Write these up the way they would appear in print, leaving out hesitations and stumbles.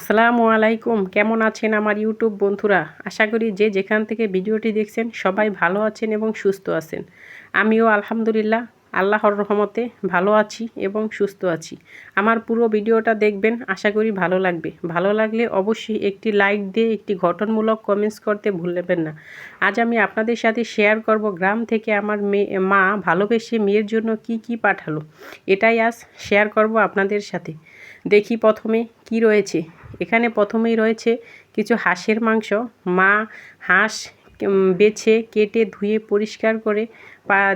আসসালামু আলাইকুম। কেমন আছেন আমার ইউটিউব বন্ধুরা? আশা করি যে যেখান থেকে ভিডিওটি দেখছেন সবাই ভালো আছেন এবং সুস্থ আছেন। আমিও আলহামদুলিল্লাহ আল্লাহর রহমতে ভালো আছি এবং সুস্থ আছি। আমার পুরো ভিডিওটা দেখবেন, আশা করি ভালো লাগবে। ভালো লাগলে অবশ্যই একটি লাইক দিয়ে একটি গঠনমূলক কমেন্টস করতে ভুলবেন না। আজ আমি আপনাদের সাথে শেয়ার করব গ্রাম থেকে আমার মা ভালোবেসে মেয়ের জন্য কি কি পাঠালো। এটাই আজ শেয়ার করব আপনাদের সাথে। দেখি প্রথমে কি রয়েছে। এখানে প্রথমেই রয়েছে কিছু হাঁসের মাংস। মা হাঁস বেছে কেটে ধুয়ে পরিষ্কার করে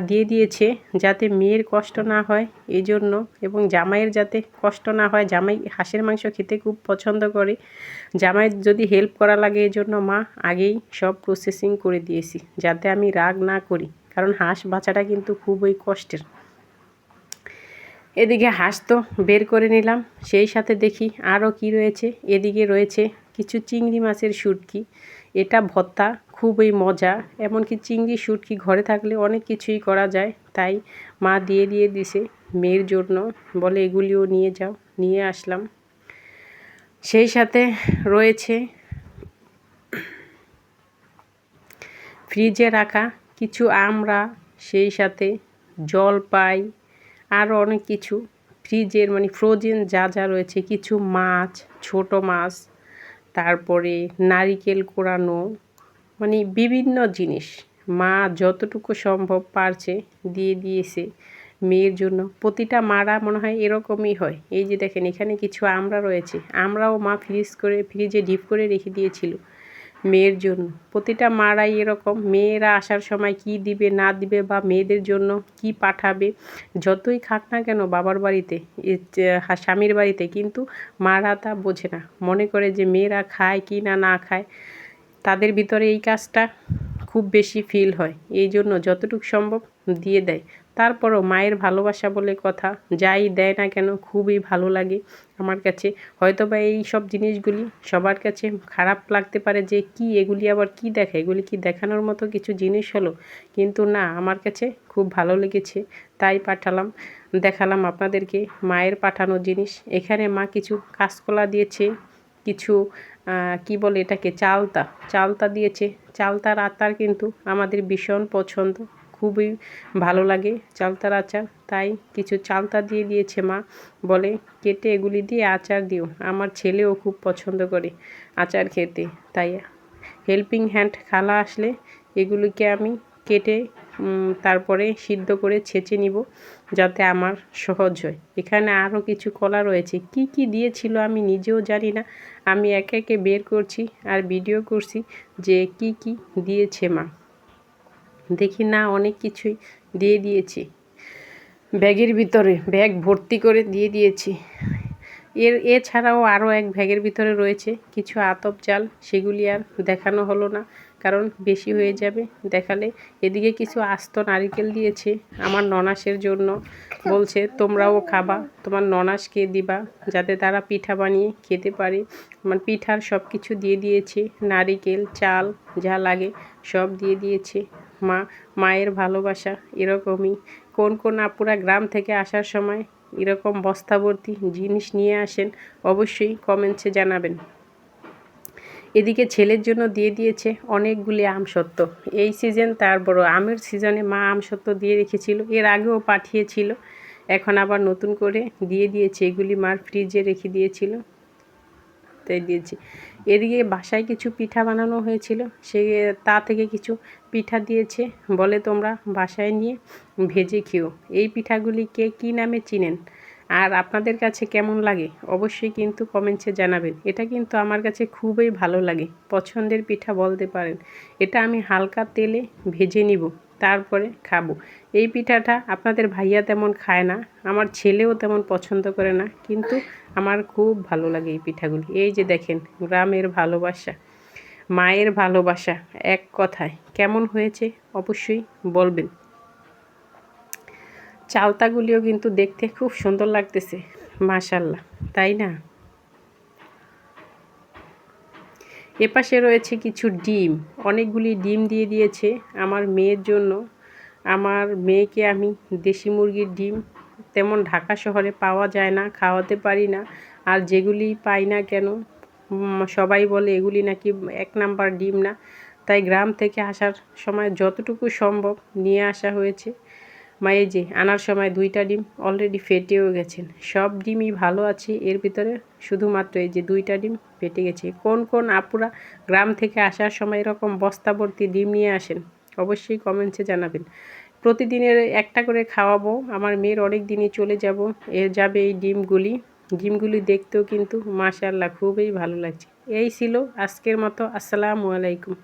দিয়ে দিয়েছে, যাতে মেয়ের কষ্ট না হয় এই জন্য, এবং জামাইয়ের যাতে কষ্ট না হয়। জামাই হাঁসের মাংস খেতে খুব পছন্দ করে। জামাইয়ের যদি হেল্প করা লাগে এই জন্য মা আগেই সব প্রসেসিং করে দিয়েছি, যাতে আমি রাগ না করি, কারণ হাঁস বাঁচাটা কিন্তু খুবই কষ্টের। এদিকে হাঁস তো বের করে নিলাম, সেই সাথে দেখি আরও কি রয়েছে। এদিকে রয়েছে কিছু চিংড়ি মাছের শুটকি। এটা ভর্তা খুবই মজা, এমনকি চিংড়ি শুটকি ঘরে থাকলে অনেক কিছুই করা যায়। তাই মা দিয়ে দিছে মেয়ের জন্য, বলে এগুলিও নিয়ে যাও। নিয়ে আসলাম। সেই সাথে রয়েছে ফ্রিজে রাখা কিছু আমরা, সেই সাথে জলপাই, আরও অনেক কিছু ফ্রিজের ফ্রোজেন যা যা রয়েছে, কিছু মাছ, ছোট মাছ, তারপরে নারিকেল কোরানো, বিভিন্ন জিনিস মা যতটুকু সম্ভব পারছে দিয়ে দিয়েছে মেয়ের জন্য। প্রতিটা মারা মনে হয় এরকমই হয়। এই যে দেখেন, এখানে কিছু আমরা রয়েছে, আমরাও মা ফ্রিজে ডিপ করে রেখে দিয়েছিল মেয়ের জন্য। প্রতিটা মারাই এরকম, মেয়েরা আসার সময় কি দিবে না দিবে, বা মেয়েদের জন্য কি পাঠাবে, যতই খাক না কেন বাবার বাড়িতে, স্বামীর বাড়িতে, কিন্তু মারা তা বোঝে না। মনে করে যে মেয়েরা খায় কি না না খায়, তাদের ভিতরে এই কাজটা খুব বেশি ফিল হয়। এই জন্য যতটুকু সম্ভব দিয়ে দেয়। তারপরও মায়ের ভালোবাসা বলে কথা, যাই দেয় না কেন খুবই ভালো লাগে আমার কাছে। হয়তো বা এই সব জিনিসগুলি সবার কাছে খারাপ লাগতে পারে, যে কি এগুলি আবার কি দেখায়, এগুলি কি দেখানোর মতো কিছু জিনিস হলো, কিন্তু না, আমার কাছে খুব ভালো লেগেছে, তাই দেখালাম আপনাদেরকে মায়ের পাঠানো জিনিস। এখানে মা কিছু কাঁচকলা দিয়েছে, কিছু কি বলে এটাকে, চালতা দিয়েছে। চালতার আচার কিন্তু আমাদের ভীষণ পছন্দ, খুবই ভালো লাগে চালতার আচার। তাই কিছু চালতা দিয়ে দিয়েছে মা, বলে কেটে এগুলি দিয়ে আচার দিও। আমার ছেলেও খুব পছন্দ করে আচার খেতে, তাই হেল্পিং হ্যান্ড খালা আসলে এগুলিকে আমি কেটে তারপরে সিদ্ধ করে ছেঁচে নিব, যাতে আমার সহজ হয়। এখানে আরও কিছু কলা রয়েছে, কি কি দিয়েছিল আমি নিজেও জানি না। আমি একে একে বের করছি আর ভিডিও করছি যে কি কি দিয়েছে মা। দেখি না, অনেক কিছুই দিয়ে দিয়েছি। ব্যাগের ভিতরে ব্যাগ ভর্তি করে দিয়ে দিয়েছি। এছাড়াও আরও এক ব্যাগের ভিতরে রয়েছে কিছু আতপ চাল, সেগুলি আর দেখানো হলো না, কারণ বেশি হয়ে যাবে দেখালে। এদিকে কিছু আস্ত নারকেল দিয়েছে আমার ননাসের জন্য, বলছে তোমরাও খাবা, তোমার ননাসকে দিবা, যাতে তারা পিঠা বানিয়ে খেতে পারে। আমার পিঠার সব কিছু দিয়ে দিয়েছে, নারিকেল, চাল যা লাগে সব দিয়ে দিয়েছে মায়ের ভালোবাসা এরকমই। কোন কোন আপুরা গ্রাম থেকে আসার সময় এরকম বস্তাভর্তি জিনিস নিয়ে আসেন, অবশ্যই কমেন্টসে জানাবেন। এদিকে ছেলের জন্য দিয়ে দিয়েছে অনেকগুলি আমসত্ত্ব। এই সিজন তার বড় আমের সিজনে মা আমসত্ত্ব দিয়ে রেখেছিল, এর আগেও পাঠিয়েছিল, এখন আবার নতুন করে দিয়ে দিয়েছে। এগুলি মার ফ্রিজে রেখে দিয়েছিল, তাই দিয়েছি। এদিকে বাসায় কিছু পিঠা বানানো হয়েছিল, তা থেকে কিছু পিঠা দিয়েছে, বলে তোমরা বাসায় নিয়ে ভেজে খেও। এই পিঠাগুলিকে কী নামে চিনেন আর আপনাদের কাছে কেমন লাগে অবশ্যই কিন্তু কমেন্টসে জানাবেন। এটা কিন্তু আমার কাছে খুবই ভালো লাগে, পছন্দের পিঠা বলতে পারেন। এটা আমি হালকা তেলে ভেজে নিব, তারপরে খাবো। এই পিঠাটা আপনাদের ভাইয়া তেমন খায় না, আমার ছেলেও তেমন পছন্দ করে না, কিন্তু আমার খুব ভালো লাগে এই পিঠাগুলি। এই যে দেখেন, গ্রামের ভালোবাসা, মায়ের ভালোবাসা, এক কথায় কেমন হয়েছে অবশ্যই বলবেন। চালতাগুলিও কিন্তু দেখতে খুব সুন্দর লাগতেছে, মাশাল্লাহ, তাই না? এপাশে রয়েছে কিছু ডিম, অনেকগুলি ডিম দিয়ে দিয়েছে আমার মেয়ের জন্য। আমার মেয়েকে আমি দেশি মুরগির ডিম তেমন ঢাকা শহরে পাওয়া যায় না, খাওয়াতে পারি না, আর যেগুলি পাই না কেন সবাই বলে এগুলি নাকি 1 নাম্বার ডিম না। তাই গ্রাম থেকে আসার সময় যতটুকু সম্ভব নিয়ে আসা হয়েছে। এই যে আনার সময় 2টা ডিম অলরেডি ফেটেও গেছেন। সব ডিমই ভালো আছে, এর ভিতরে শুধুমাত্র এই যে 2টা ডিম ফেটে গেছে। কোন কোন আপুরা গ্রাম থেকে আসার সময় এরকম বস্তা ভর্তি ডিম নিয়ে আসেন অবশ্যই কমেন্টসে জানাবেন। প্রতিদিনের একটা করে খাওয়াবো, আমার মেয়ের অনেক দিনই চলে যাবে এই ডিমগুলি দেখতেও কিন্তু মাশাআল্লাহ খুবই ভালো লাগছে। এই ছিল আজকের মতো। আসসালামু আলাইকুম।